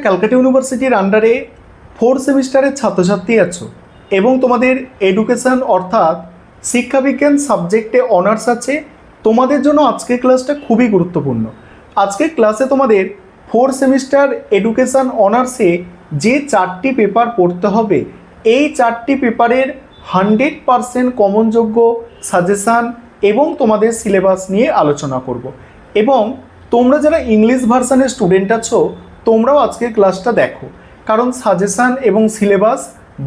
ক্যালকাটা ইউনিভার্সিটির আন্ডারে ফোর্থ সেমিস্টারের ছাত্রছাত্রী আছো এবং তোমাদের এডুকেশন অর্থাৎ শিক্ষাবিজ্ঞান সাবজেক্টে অনার্স আছে, তোমাদের জন্য আজকের ক্লাসটা খুবই গুরুত্বপূর্ণ। আজকের ক্লাসে তোমাদের ফোর্থ সেমিস্টার এডুকেশন অনার্সে যে 4টি পেপার পড়তে হবে, এই 4টি পেপারের 100% কমনযোগ্য সাজেশান এবং তোমাদের সিলেবাস নিয়ে আলোচনা করব। এবং তোমরা যারা ইংলিশ ভার্সানের স্টুডেন্ট আছো, তোমরাও আজকের ক্লাসটা দেখো, কারণ সাজেশান এবং সিলেবাস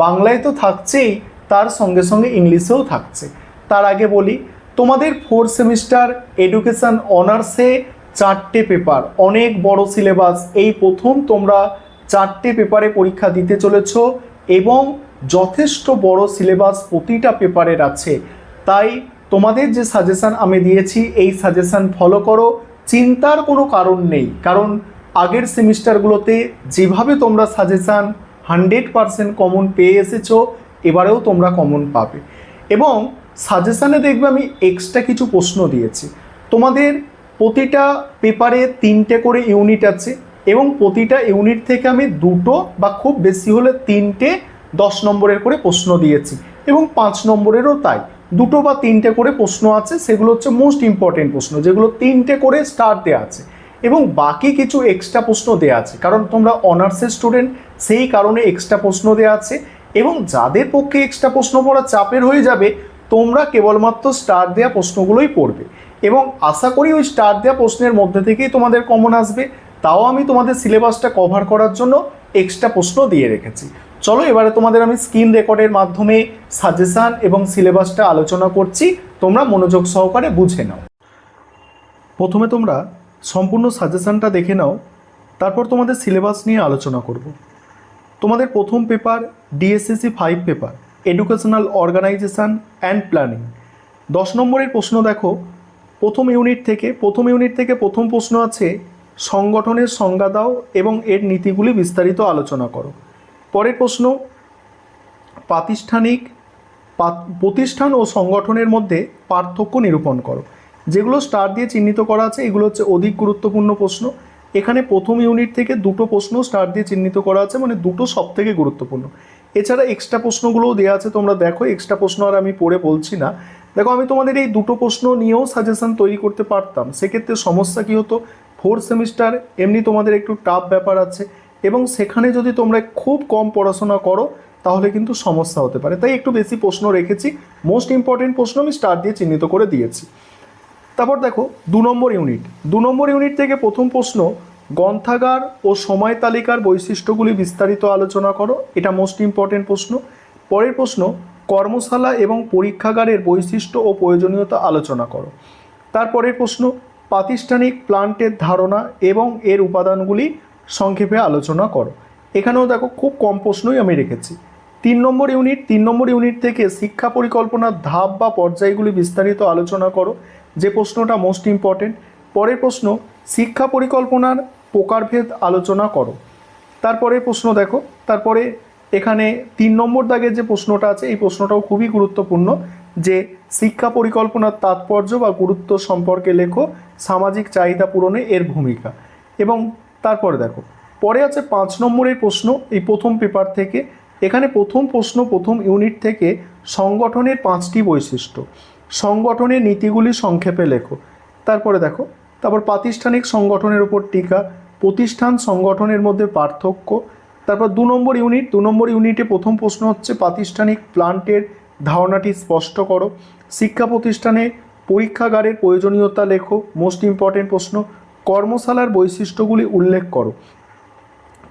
বাংলায় তো থাকছেই, তার সঙ্গে সঙ্গে ইংলিশেও থাকছে। তার আগে বলি, তোমাদের ফোর্থ সেমিস্টার এডুকেশন অনার্সে 4টে পেপার, অনেক বড় সিলেবাস। এই প্রথম তোমরা 4টে পেপারে পরীক্ষা দিতে চলেছ এবং যথেষ্ট বড় সিলেবাস প্রতিটা পেপারের আছে। তাই তোমাদের যে সাজেশান আমি দিয়েছি, এই সাজেশান ফলো করো, চিন্তার কোনো কারণ নেই। কারণ আগের সেমিস্টারগুলোতে যেভাবে তোমরা সাজেশান 100% কমন পেয়ে এসেছো, এবারেও তোমরা কমন পাবে। এবং সাজেশানে দেখবে আমি এক্সট্রা কিছু প্রশ্ন দিয়েছি। তোমাদের প্রতিটা পেপারে 3টে করে ইউনিট আছে এবং প্রতিটা ইউনিট থেকে আমি 2টো বা খুব বেশি হলে 3টে 10 নম্বরের করে প্রশ্ন দিয়েছি এবং 5 নম্বরেরও তাই 2টো বা 3টে করে প্রশ্ন আছে। সেগুলো হচ্ছে মোস্ট ইম্পর্টেন্ট প্রশ্ন, যেগুলো 3টে করে স্টার দেওয়া আছে এবং বাকি কিছু এক্সট্রা প্রশ্ন দেওয়া আছে। কারণ তোমরা অনার্সের স্টুডেন্ট, সেই কারণে এক্সট্রা প্রশ্ন দেওয়া আছে। এবং যাদের পক্ষে এক্সট্রা প্রশ্ন পড়া চাপের হয়ে যাবে, তোমরা কেবলমাত্র স্টার দেওয়া প্রশ্নগুলোই পড়বে এবং আশা করি ওই স্টার দেওয়া প্রশ্নের মধ্যে থেকেই তোমাদের কমন আসবে। তাও আমি তোমাদের সিলেবাসটা কভার করার জন্য এক্সট্রা প্রশ্ন দিয়ে রেখেছি। চলো এবারে তোমাদের আমি স্ক্রিন রেকর্ডের মাধ্যমে সাজেশান এবং সিলেবাসটা আলোচনা করছি, তোমরা মনোযোগ সহকারে বুঝে নাও। প্রথমে তোমরা সম্পূর্ণ সাজেশানটা দেখে নাও, তারপর তোমাদের সিলেবাস নিয়ে আলোচনা করব। তোমাদের প্রথম paper DSCC 5 paper, educational organisation and planning. 10 নম্বরের প্রশ্ন দেখো, প্রথম ইউনিট থেকে প্রথম প্রশ্ন আছে, সংগঠনের সংজ্ঞা দাও এবং এর নীতিগুলি বিস্তারিত আলোচনা করো। পরের প্রশ্ন, প্রতিষ্ঠান ও সংগঠনের মধ্যে পার্থক্য নিরূপণ করো। যেগুলো স্টার দিয়ে চিহ্নিত করা আছে, এগুলো হচ্ছে অধিক গুরুত্বপূর্ণ প্রশ্ন। এখানে প্রথম ইউনিট থেকে 2টো প্রশ্ন স্টার দিয়ে চিহ্নিত করা আছে, মানে 2টো সব থেকে গুরুত্বপূর্ণ। এছাড়া এক্সট্রা প্রশ্নগুলোও দেওয়া আছে, তোমরা দেখো। এক্সট্রা প্রশ্ন আর আমি পড়ে বলছি না। দেখো, আমি তোমাদের এই 2টো প্রশ্ন নিয়েও সাজেশন তৈরি করতে পারতাম। সেক্ষেত্রে সমস্যা কী হতো, ফোর্থ সেমিস্টার এমনি তোমাদের একটু টাফ ব্যাপার আছে এবং সেখানে যদি তোমরা খুব কম পড়াশোনা করো তাহলে কিন্তু সমস্যা হতে পারে। তাই একটু বেশি প্রশ্ন রেখেছি, মোস্ট ইম্পর্টেন্ট প্রশ্ন আমি স্টার দিয়ে চিহ্নিত করে দিয়েছি। তারপর দেখো 2 নম্বর ইউনিট থেকে প্রথম প্রশ্ন, গ্রন্থাগার ও সময় তালিকার বৈশিষ্ট্যগুলি বিস্তারিত আলোচনা করো। এটা মোস্ট ইম্পর্টেন্ট প্রশ্ন। পরের প্রশ্ন, কর্মশালা এবং পরীক্ষাগারের বৈশিষ্ট্য ও প্রয়োজনীয়তা আলোচনা করো। তারপরের প্রশ্ন, প্রাতিষ্ঠানিক প্লান্টের ধারণা এবং এর উপাদানগুলি সংক্ষেপে আলোচনা করো। এখানেও দেখো খুব কম প্রশ্নই আমি রেখেছি। 3 নম্বর ইউনিট থেকে শিক্ষা পরিকল্পনার ধাপ বা পর্যায়গুলি বিস্তারিত আলোচনা করো, যে প্রশ্নটা মোস্ট ইম্পর্টেন্ট। পরের প্রশ্ন, শিক্ষা পরিকল্পনার প্রকারভেদ আলোচনা করো। তারপরে প্রশ্ন দেখো, তারপরে এখানে 3 নম্বর দাগের যে প্রশ্নটা আছে, এই প্রশ্নটাও খুবই গুরুত্বপূর্ণ, যে শিক্ষা পরিকল্পনার তাৎপর্য বা গুরুত্ব সম্পর্কে লেখো, সামাজিক চাহিদা পূরণে এর ভূমিকা। এবং তারপরে দেখো, পরে আছে 5 নম্বরের প্রশ্ন এই প্রথম পেপার থেকে। এখানে প্রথম প্রশ্ন প্রথম ইউনিট থেকে, সংগঠনের 5টি বৈশিষ্ট্য, সংগঠনের নীতিগুলি সংক্ষেপে লেখো। তারপরে দেখো, তারপর প্রাতিষ্ঠানিক সংগঠনের উপর টিকা, প্রতিষ্ঠান সংগঠনের মধ্যে পার্থক্য। তারপর 2 নম্বর ইউনিটে প্রথম প্রশ্ন হচ্ছে, প্রাতিষ্ঠানিক প্লান্টের ধারণাটি স্পষ্ট করো। শিক্ষা প্রতিষ্ঠানে পরীক্ষাগারের প্রয়োজনীয়তা লেখো, মোস্ট ইম্পর্টেন্ট প্রশ্ন। কর্মশালার বৈশিষ্ট্যগুলি উল্লেখ করো।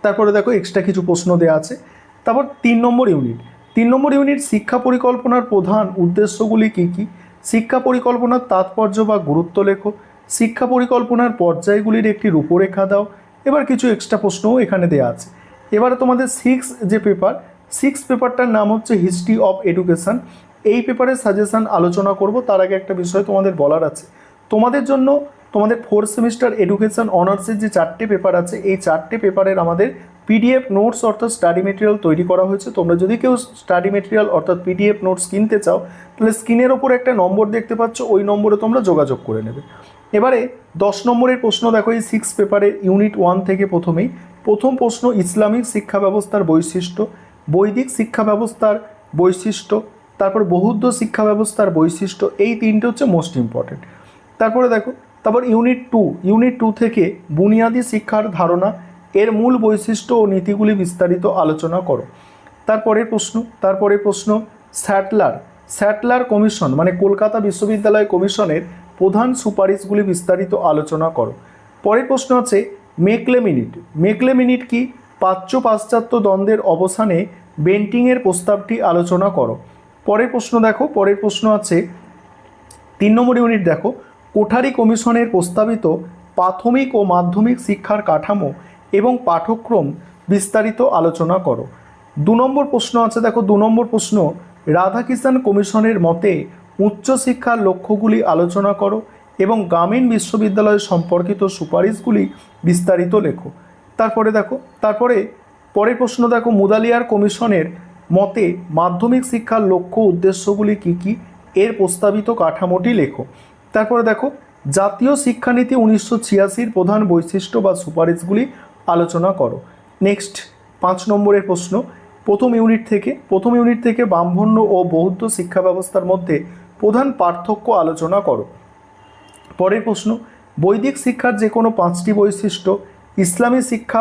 তারপরে দেখো এক্সট্রা কিছু প্রশ্ন দেওয়া আছে। তারপর 3 নম্বর ইউনিট শিক্ষা পরিকল্পনার প্রধান উদ্দেশ্যগুলি কী কী, শিক্ষা পরিকল্পনার তাৎপর্য বা গুরুত্ব লেখো, শিক্ষা পরিকল্পনার পর্যায়গুলির একটি রূপরেখা দাও। এবার কিছু এক্সট্রা প্রশ্নও এখানে দেওয়া আছে। এবারে তোমাদের 6 পেপারটার নাম হচ্ছে হিস্ট্রি অফ এডুকেশান। এই পেপারের সাজেশান আলোচনা করব। তার আগে একটা বিষয় তোমাদের বলার আছে, তোমাদের জন্য তোমাদের ফোর্থ সেমিস্টার এডুকেশান অনার্সের যে 4টে পেপার আছে, এই 4টে পেপারের আমাদের পিডিএফ নোটস অর্থাৎ স্টাডি মেটেরিয়াল তৈরি করা হয়েছে। তোমরা যদি কেউ স্টাডি মেটেরিয়াল অর্থাৎ পিডিএফ নোটস কিনতে চাও, তাহলে স্ক্রিনের ওপর একটা নম্বর দেখতে পাচ্ছ, ওই নম্বরে তোমরা যোগাযোগ করে নেবে। এবারে 10 নম্বরের প্রশ্ন দেখো, এই 6 পেপারে ইউনিট 1 থেকে প্রথমেই প্রথম প্রশ্ন ইসলামিক শিক্ষা ব্যবস্থার বৈশিষ্ট্য, বৈদিক শিক্ষা ব্যবস্থার বৈশিষ্ট্য, তারপর বৌদ্ধ শিক্ষা ব্যবস্থার বৈশিষ্ট্য, এই তিনটে হচ্ছে মোস্ট ইম্পর্টেন্ট। তারপরে দেখো, তারপর ইউনিট টু থেকে বুনিয়াদী শিক্ষার ধারণা, এর মূল বৈশিষ্ট্য ও নীতিগুলি বিস্তারিত আলোচনা করো। তারপরে প্রশ্ন স্যাটলার কমিশন মানে কলকাতা বিশ্ববিদ্যালয় কমিশনের প্রধান সুপারিশগুলি বিস্তারিত আলোচনা করো। পরের প্রশ্ন আছে মেকলে মিনিট কি? প্রাচ্য পাশ্চাত্য দ্বন্দ্বের অবসানে বেন্টিংয়ের প্রস্তাবটি আলোচনা করো। পরের প্রশ্ন আছে 3 নম্বর ইউনিট দেখো, কোঠারি কমিশনের প্রস্তাবিত প্রাথমিক ও মাধ্যমিক শিক্ষার কাঠামো এবং পাঠ্যক্রম বিস্তারিত আলোচনা করো। 2 নম্বর প্রশ্ন আছে দেখো, 2 নম্বর প্রশ্ন রাধাকিষাণ কমিশনের মতে উচ্চশিক্ষার লক্ষ্যগুলি আলোচনা করো এবং গ্রামীণ বিশ্ববিদ্যালয় সম্পর্কিত সুপারিশগুলি বিস্তারিত লেখো। পরের প্রশ্ন দেখো, মুদালিয়ার কমিশনের মতে মাধ্যমিক শিক্ষার লক্ষ্য উদ্দেশ্যগুলি কী কী, এর প্রস্তাবিত কাঠামোটি লেখো। তারপরে দেখো, জাতীয় শিক্ষানীতি 1986 প্রধান বৈশিষ্ট্য বা সুপারিশগুলি আলোচনা করো। নেক্সট 5 নম্বরের প্রশ্ন, প্রথম ইউনিট থেকে ব্রাহ্মণ্য ও বৌদ্ধ শিক্ষা ব্যবস্থার মধ্যে প্রধান পার্থক্য আলোচনা করো। পরের প্রশ্ন, বৈদিক শিক্ষার যে কোনো 5টি বৈশিষ্ট্য, ইসলামী শিক্ষা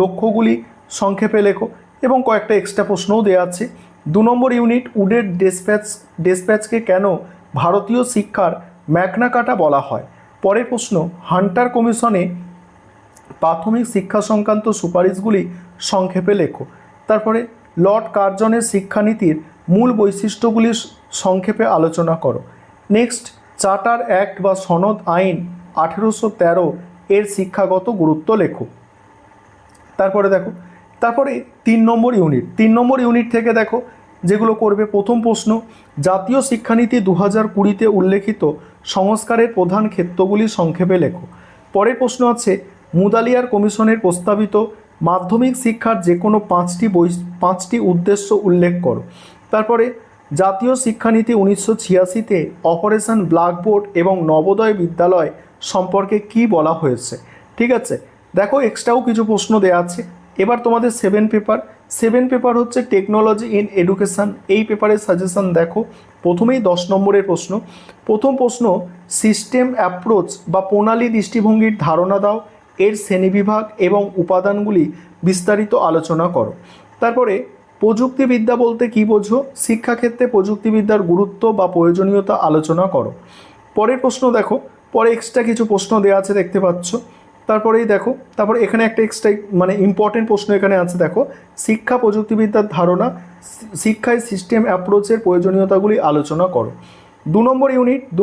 লক্ষ্যগুলি সংক্ষেপে লেখো এবং কয়েকটা এক্সট্রা প্রশ্নও দেওয়া আছে। 2 নম্বর ইউনিট, উডের ডেসপ্যাচকে কেন ভারতীয় শিক্ষার ম্যাগনা কার্টা বলা হয়। পরের প্রশ্ন, হান্টার কমিশনে প্রাথমিক শিক্ষা সংক্রান্ত সুপারিশগুলি সংক্ষেপে লেখো। তারপরে লর্ড কার্জনের শিক্ষানীতির মূল বৈশিষ্ট্যগুলি সংক্ষেপে আলোচনা করো। নেক্সট, চার্টার অ্যাক্ট বা সনদ আইন 1813 এর শিক্ষাগত গুরুত্ব লেখো। তারপরে 3 নম্বর ইউনিট থেকে দেখো যেগুলো করবে, প্রথম প্রশ্ন জাতীয় শিক্ষানীতি 2020-তে উল্লেখিত সংস্কারের প্রধান ক্ষেত্রগুলি সংক্ষেপে লেখো। পরের প্রশ্ন আছে মুদালিয়ার কমিশনের প্রস্তাবিত মাধ্যমিক শিক্ষার যে কোনো 5টি উদ্দেশ্য উল্লেখ করো। তারপরে জাতীয় শিক্ষানীতি 1986-তে অপারেশন ব্ল্যাকবোর্ড এবং নবোদয় বিদ্যালয় সম্পর্কে কি বলা হয়েছে। ঠিক আছে, দেখো এক্সট্রাও কিছু প্রশ্ন দেওয়া আছে। এবার তোমাদের 7 পেপার হচ্ছে টেকনোলজি ইন এডুকেশান, এই পেপারের সাজেশন দেখো। প্রথমেই 10 নম্বরের প্রশ্ন, প্রথম প্রশ্ন সিস্টেম অ্যাপ্রোচ বা প্রণালী দৃষ্টিভঙ্গির ধারণা দাও, এর শ্রেণীবিভাগ এবং উপাদানগুলি বিস্তারিত আলোচনা করো। তারপরে প্রযুক্তিবিদ্যা বলতে কী বোঝো, শিক্ষাক্ষেত্রে প্রযুক্তিবিদ্যার গুরুত্ব বা প্রয়োজনীয়তা আলোচনা করো। পরের প্রশ্ন দেখো, পরে এক্সট্রা কিছু প্রশ্ন দেওয়া আছে দেখতে পাচ্ছ। তারপরে এখানে একটা এক্সট্রা মানে ইম্পর্টেন্ট প্রশ্ন এখানে আছে দেখো, শিক্ষা প্রযুক্তিবিদ্যার ধারণা, শিক্ষায় সিস্টেম অ্যাপ্রোচের প্রয়োজনীয়তাগুলি আলোচনা করো। 2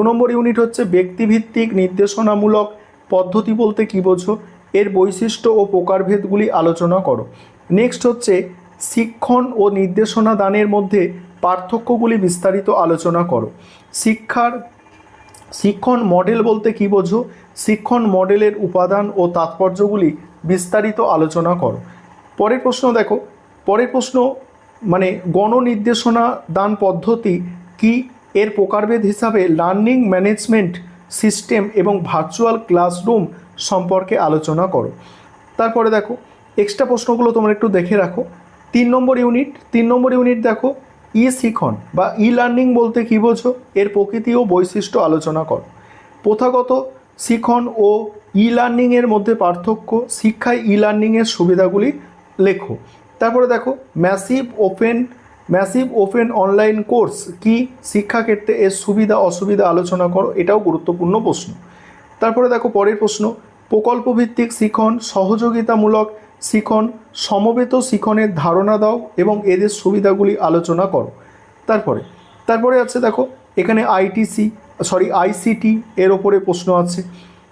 নম্বর ইউনিট হচ্ছে ব্যক্তিভিত্তিক নির্দেশনামূলক পদ্ধতি বলতে কী বোঝো, এর বৈশিষ্ট্য ও প্রকারভেদগুলি আলোচনা করো। নেক্সট হচ্ছে শিক্ষণ ও নির্দেশনা দানের মধ্যে পার্থক্যগুলি বিস্তারিত আলোচনা করো। শিক্ষণ মডেল বলতে কী বোঝো, শিক্ষণ মডেলের উপাদান ও তাৎপর্যগুলি বিস্তারিত আলোচনা করো। পরের প্রশ্ন মানে গণনির্দেশনা দান পদ্ধতি কি, এর প্রকারভেদ হিসাবে লার্নিং ম্যানেজমেন্ট সিস্টেম এবং ভার্চুয়াল ক্লাসরুম সম্পর্কে আলোচনা করো। তারপরে দেখো এক্সট্রা প্রশ্নগুলো তোমরা একটু দেখে রাখো। 3 নম্বর ইউনিট দেখো, ই শিখন বা ই লার্নিং বলতে কী বোঝো, এর প্রকৃতি ও বৈশিষ্ট্য আলোচনা করো। প্রথাগত শিখন ও ই লার্নিংয়ের মধ্যে পার্থক্য, শিক্ষায় ই লার্নিংয়ের সুবিধাগুলি লেখো। তারপরে দেখো ম্যাসিভ ওপেন অনলাইন কোর্স কি, শিক্ষাক্ষেত্রে এর সুবিধা অসুবিধা আলোচনা করো, এটাও গুরুত্বপূর্ণ প্রশ্ন। তারপরে দেখো পরের প্রশ্ন, প্রকল্পভিত্তিক শিখন, সহযোগিতামূলক শিখন, সমবেত শিখনের ধারণা দাও এবং এদের সুবিধাগুলি আলোচনা করো। তারপরে আছে দেখো এখানে আইসিটি এর ওপরে প্রশ্ন আছে।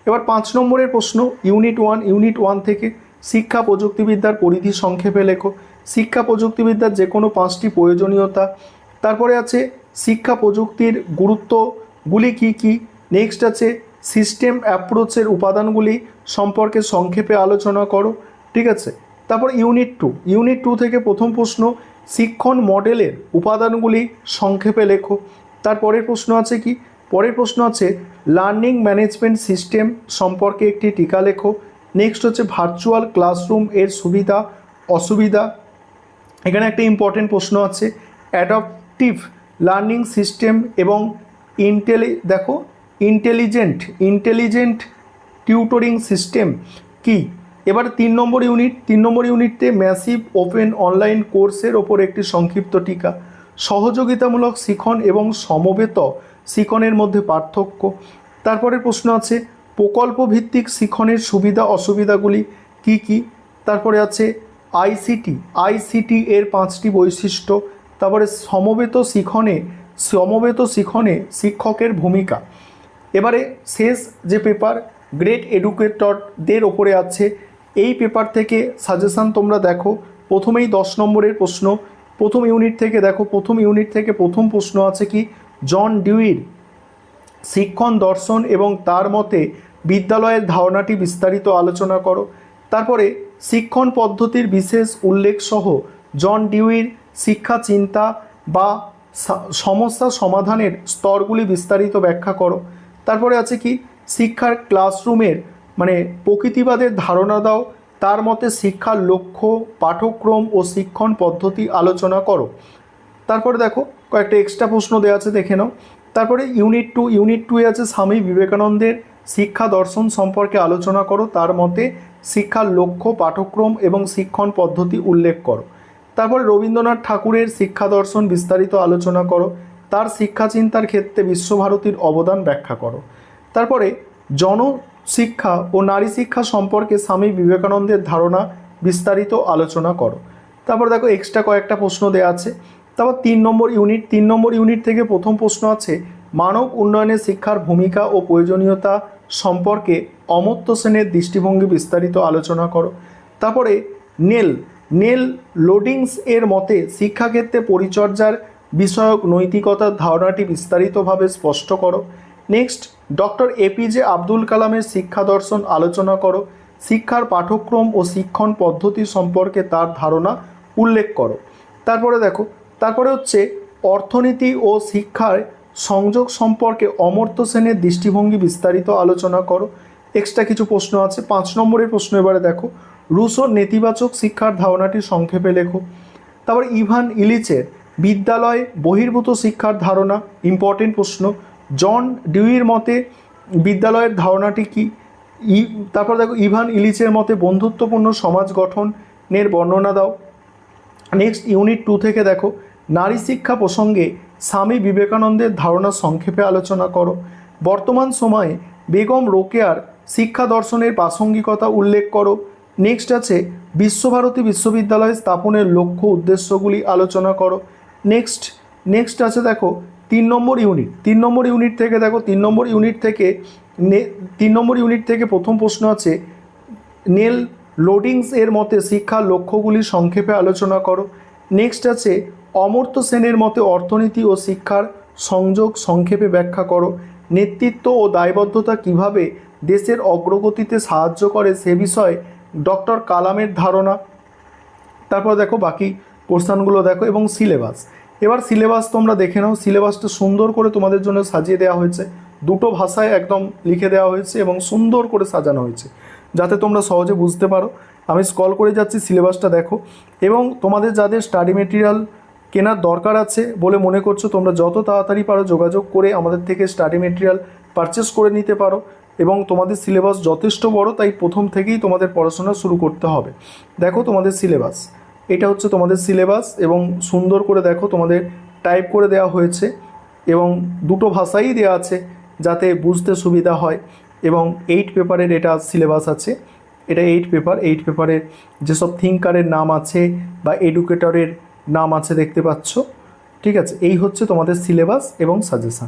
এবার 5 নম্বরের প্রশ্ন, ইউনিট 1 থেকে শিক্ষা প্রযুক্তিবিদ্যার পরিধি সংক্ষেপে লেখো। শিক্ষা প্রযুক্তিবিদ্যার যে কোনো 5টি প্রয়োজনীয়তা। তারপরে আছে শিক্ষা প্রযুক্তির গুরুত্বগুলি কী কী। নেক্সট আছে সিস্টেম অ্যাপ্রোচের উপাদানগুলি সম্পর্কে সংক্ষেপে আলোচনা করো। ঠিক আছে, তারপর ইউনিট 2 থেকে প্রথম প্রশ্ন, শিক্ষণ মডেলের উপাদানগুলি সংক্ষেপে লেখো। তারপরের প্রশ্ন আছে কি, পরের প্রশ্ন আছে লার্নিং ম্যানেজমেন্ট সিস্টেম সম্পর্কে একটি টিকা লেখো। নেক্সট হচ্ছে ভার্চুয়াল ক্লাসরুম এর সুবিধা অসুবিধা। এখানে একটা ইম্পর্টেন্ট প্রশ্ন আছে অ্যাডাপটিভ লার্নিং সিস্টেম এবং ইন্টেলিজেন্ট টিউটরিং সিস্টেম কি। এবার 3 নম্বর ইউনিটে ম্যাসিভ ওপেন অনলাইন কোর্সের ওপর একটি সংক্ষিপ্ত টিকা। সহযোগিতামূলক শিখন এবং সমবেত শিখনের মধ্যে পার্থক্য। তারপরে প্রশ্ন আছে প্রকল্প ভিত্তিক শিখনের সুবিধা অসুবিধাগুলি কি কি। তারপরে আছে আইসিটি এর 5টি বৈশিষ্ট্য। তারপরে সমবেত শিখনে শিক্ষকের ভূমিকা। এবারে শেষ যে পেপার গ্রেট এডুকেটরদের ওপরে আছে, এই পেপার থেকে সাজেশান তোমরা দেখো। প্রথমেই 10 নম্বরের প্রশ্ন প্রথম ইউনিট থেকে দেখো। প্রথম প্রশ্ন আছে কি জন ডিউইর শিক্ষণ দর্শন এবং তার মতে বিদ্যালয়ের ধারণাটি বিস্তারিত আলোচনা করো। তারপরে শিক্ষণ পদ্ধতির বিশেষ উল্লেখ সহ জন ডিউইর শিক্ষা চিন্তা বা সমস্যা সমাধানের স্তরগুলি বিস্তারিত ব্যাখ্যা করো। তারপরে আছে কি শিক্ষার ক্লাসরুমের প্রকৃতিবাদের ধারণা দাও, তার মতে শিক্ষার লক্ষ্য পাঠ্যক্রম ও শিক্ষণ পদ্ধতি আলোচনা করো। তারপরে দেখো কয়েকটা এক্সট্রা প্রশ্ন দেওয়া আছে, দেখে নাও। তারপরে ইউনিট টু আছে স্বামী বিবেকানন্দের শিক্ষা দর্শন সম্পর্কে আলোচনা করো, তার মতে শিক্ষার লক্ষ্য পাঠ্যক্রম এবং শিক্ষণ পদ্ধতি উল্লেখ করো। তারপরে রবীন্দ্রনাথ ঠাকুরের শিক্ষা দর্শন বিস্তারিত আলোচনা করো, তার শিক্ষা চিন্তার ক্ষেত্রে বিশ্বভারতীর অবদান ব্যাখ্যা করো। তারপরে জনশিক্ষা ও নারী শিক্ষা সম্পর্কে স্বামী বিবেকানন্দের ধারণা বিস্তারিত আলোচনা করো। তারপর দেখো এক্সট্রা কয়েকটা প্রশ্ন দেওয়া আছে। তারপর 3 নম্বর ইউনিট থেকে প্রথম প্রশ্ন আছে মানব উন্নয়নে শিক্ষার ভূমিকা ও প্রয়োজনীয়তা সম্পর্কে অমর্ত্য সেনের দৃষ্টিভঙ্গি বিস্তারিত আলোচনা করো। তারপরে নেল লোডিংস এর মতে শিক্ষাক্ষেত্রে পরিচর্যার বিষয়ক নৈতিকতার ধারণাটি বিস্তারিতভাবে স্পষ্ট করো। নেক্সট ডক্টর এপিজে আব্দুল কালামের শিক্ষা দর্শন আলোচনা করো, শিক্ষার পাঠ্যক্রম ও শিক্ষণ পদ্ধতি সম্পর্কে তার ধারণা উল্লেখ করো। তারপরে হচ্ছে অর্থনীতি ও শিক্ষার সংযোগ সম্পর্কে অমর্ত্য সেনের দৃষ্টিভঙ্গি বিস্তারিত আলোচনা করো। এক্সট্রা কিছু প্রশ্ন আছে। 5 নম্বরের প্রশ্ন এবারে দেখো রুশোর নেতিবাচক শিক্ষার ধারণাটি সংক্ষেপে লেখো। তারপর ইভান ইলিচের বিদ্যালয় বহির্ভূত শিক্ষার ধারণা ইম্পর্টেন্ট প্রশ্ন। জন ডিউইর মতে বিদ্যালয়ের ধারণাটি কি। তারপর দেখো ইভান ইলিচের মতে বন্ধুত্বপূর্ণ সমাজ গঠনের বর্ণনা দাও। নেক্সট ইউনিট 2 থেকে দেখো নারী শিক্ষা প্রসঙ্গে স্বামী বিবেকানন্দের ধারণা সংক্ষেপে আলোচনা করো। বর্তমান সময়ে বেগম রোকেয়ার শিক্ষা দর্শনের প্রাসঙ্গিকতা উল্লেখ করো। নেক্সট আছে বিশ্বভারতী বিশ্ববিদ্যালয় স্থাপনের লক্ষ্য উদ্দেশ্যগুলি আলোচনা করো। নেক্সট আছে দেখো 3 নম্বর ইউনিট থেকে দেখো 3 নম্বর ইউনিট থেকে প্রথম প্রশ্ন আছে নেল লোডিংস এর মতে শিক্ষার লক্ষ্যগুলি সংক্ষেপে আলোচনা করো। নেক্সট আছে অমর্ত্য সেনের মতে অর্থনীতি ও শিক্ষার সংযোগ সংক্ষেপে ব্যাখ্যা করো। নেতৃত্ব ও দায়বদ্ধতা কিভাবে দেশের অগ্রগতিতে সাহায্য করে সে বিষয়ে ডক্টর কালামের ধারণা। তারপর দেখো বাকি কোশ্চেনগুলো দেখো এবং সিলেবাস। এবার সিলেবাস তোমরা দেখে নাও। সিলেবাসটা সুন্দর করে তোমাদের জন্য সাজিয়ে দেওয়া হয়েছে, দুটো ভাষায় একদম লিখে দেওয়া হয়েছে এবং সুন্দর করে সাজানো হয়েছে যাতে তোমরা সহজে বুঝতে পারো। আমি স্ক্রল করে যাচ্ছি, সিলেবাসটা দেখো। এবং তোমাদের যাদের স্টাডি মেটেরিয়াল কেনার দরকার আছে বলে মনে করছো তোমরা যত তাড়াতাড়ি পারো যোগাযোগ করে আমাদের থেকে স্টাডি মেটেরিয়াল পারচেস করে নিতে পারো। এবং তোমাদের সিলেবাস যথেষ্ট বড়, তাই প্রথম থেকেই তোমাদের পড়াশোনা শুরু করতে হবে। দেখো তোমাদের সিলেবাস, এটা হচ্ছে তোমাদের সিলেবাস এবং সুন্দর করে দেখো তোমাদের টাইপ করে দেওয়া হয়েছে এবং দুটো ভাষাই দেওয়া আছে যাতে বুঝতে সুবিধা হয়। এবং 8 পেপারের এটা সিলেবাস আছে, এটা 8 পেপারের যেসব থিঙ্কারের নাম আছে বা এডুকেটরের নাম আছে দেখতে পাচ্ছ। ঠিক আছে, এই হচ্ছে তোমাদের সিলেবাস এবং সাজেশান।